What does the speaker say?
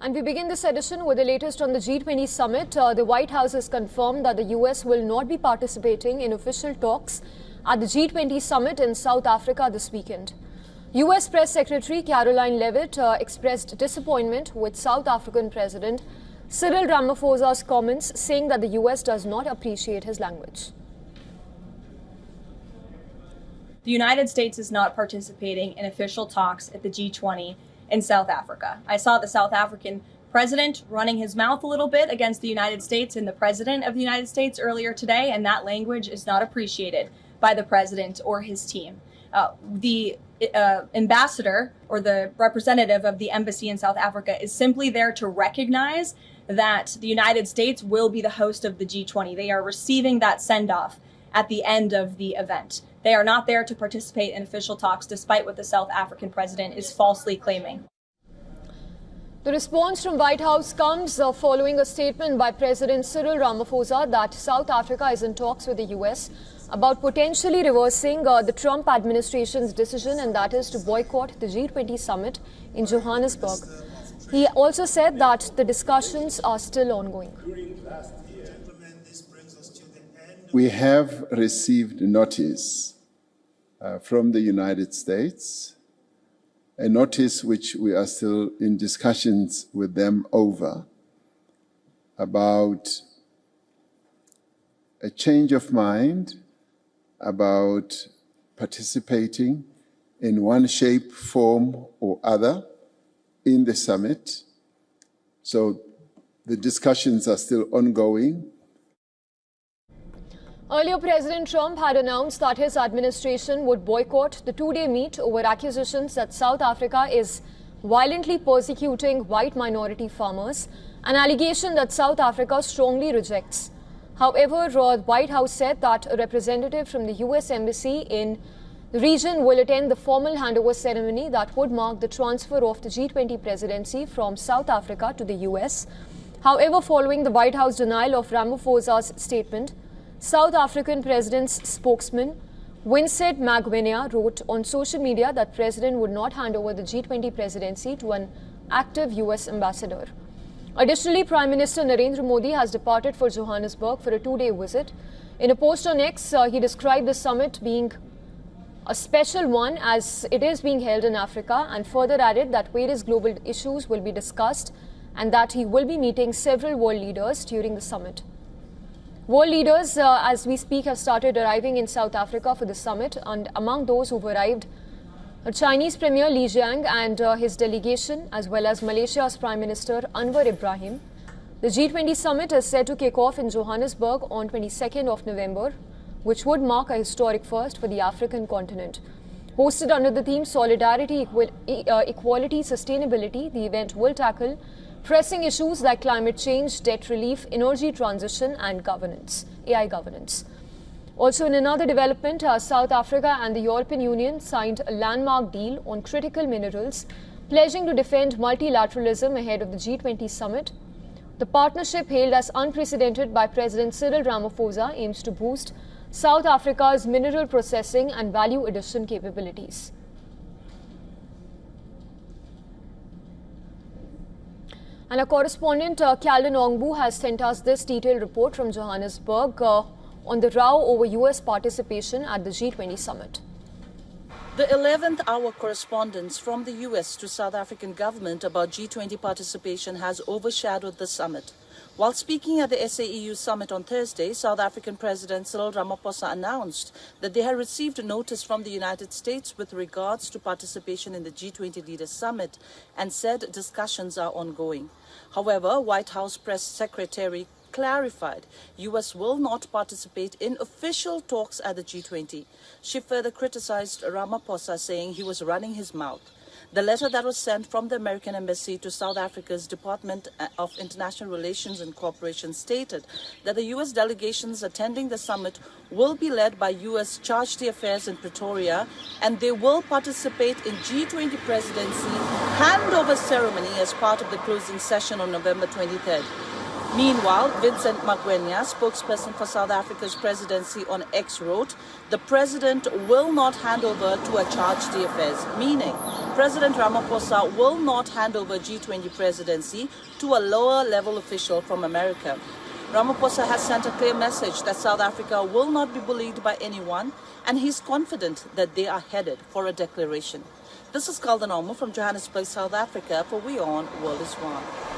And we begin this edition with the latest on the G20 Summit. The White House has confirmed that the US will not be participating in official talks at the G20 Summit in South Africa this weekend. US Press Secretary Caroline Leavitt expressed disappointment with South African President Cyril Ramaphosa's comments, saying that the US does not appreciate his language. The United States is not participating in official talks at the G20 in South Africa. I saw the South African president running his mouth a little bit against the United States and the president of the United States earlier today, and that language is not appreciated by the president or his team. The ambassador or the representative of the embassy in South Africa is simply there to recognize that the United States will be the host of the G20. They are receiving that send-off at the end of the event. They are not there to participate in official talks, despite what the South African president is falsely claiming. The response from White House comes following a statement by President Cyril Ramaphosa that South Africa is in talks with the US about potentially reversing the Trump administration's decision, and that is to boycott the G20 summit in Johannesburg. He also said that the discussions are still ongoing. We have received notice from the United States, a notice which we are still in discussions with them over, about a change of mind about participating in one shape, form, or other in the summit. So the discussions are still ongoing. Earlier, President Trump had announced that his administration would boycott the two-day meet over accusations that South Africa is violently persecuting white minority farmers, an allegation that South Africa strongly rejects. However, the White House said that a representative from the US Embassy in the region will attend the formal handover ceremony that would mark the transfer of the G20 presidency from South Africa to the US. However, following the White House denial of Ramaphosa's statement, South African president's spokesman, Winsett Magwenya, wrote on social media that President would not hand over the G20 presidency to an active US ambassador. Additionally, Prime Minister Narendra Modi has departed for Johannesburg for a two-day visit. In a post on X, he described the summit being a special one as it is being held in Africa, and further added that various global issues will be discussed and that he will be meeting several world leaders during the summit. World leaders, as we speak, have started arriving in South Africa for the summit, and among those who've arrived, Chinese Premier Li Jiang and his delegation, as well as Malaysia's Prime Minister Anwar Ibrahim. The G20 summit is set to kick off in Johannesburg on 22nd of November, which would mark a historic first for the African continent. Hosted under the theme Solidarity, Equality, Sustainability, the event will tackle pressing issues like climate change, debt relief, energy transition and governance, AI governance. Also, in another development, South Africa and the European Union signed a landmark deal on critical minerals, pledging to defend multilateralism ahead of the G20 summit. The partnership, hailed as unprecedented by President Cyril Ramaphosa, aims to boost South Africa's mineral processing and value addition capabilities. And our correspondent, Calvin Ongbu, has sent us this detailed report from Johannesburg on the row over US participation at the G20 summit. The 11th hour correspondence from the US to South African government about G20 participation has overshadowed the summit. While speaking at the SAEU summit on Thursday, South African President Cyril Ramaphosa announced that they had received a notice from the United States with regards to participation in the G20 Leaders Summit and said discussions are ongoing. However, White House Press Secretary clarified US will not participate in official talks at the G20. She further criticized Ramaphosa, saying he was running his mouth. The letter that was sent from the American Embassy to South Africa's Department of International Relations and Cooperation stated that the U.S. delegations attending the summit will be led by U.S. Charge d'Affaires in Pretoria, and they will participate in G20 presidency handover ceremony as part of the closing session on November 23rd. Meanwhile, Vincent Magwenya, spokesperson for South Africa's presidency on X, wrote, "The president will not hand over to a chargé d'affaires," meaning President Ramaphosa will not hand over G20 presidency to a lower-level official from America. Ramaphosa has sent a clear message that South Africa will not be bullied by anyone, and he's confident that they are headed for a declaration. This is Kaldan Omo from Johannesburg, South Africa for WION World is One.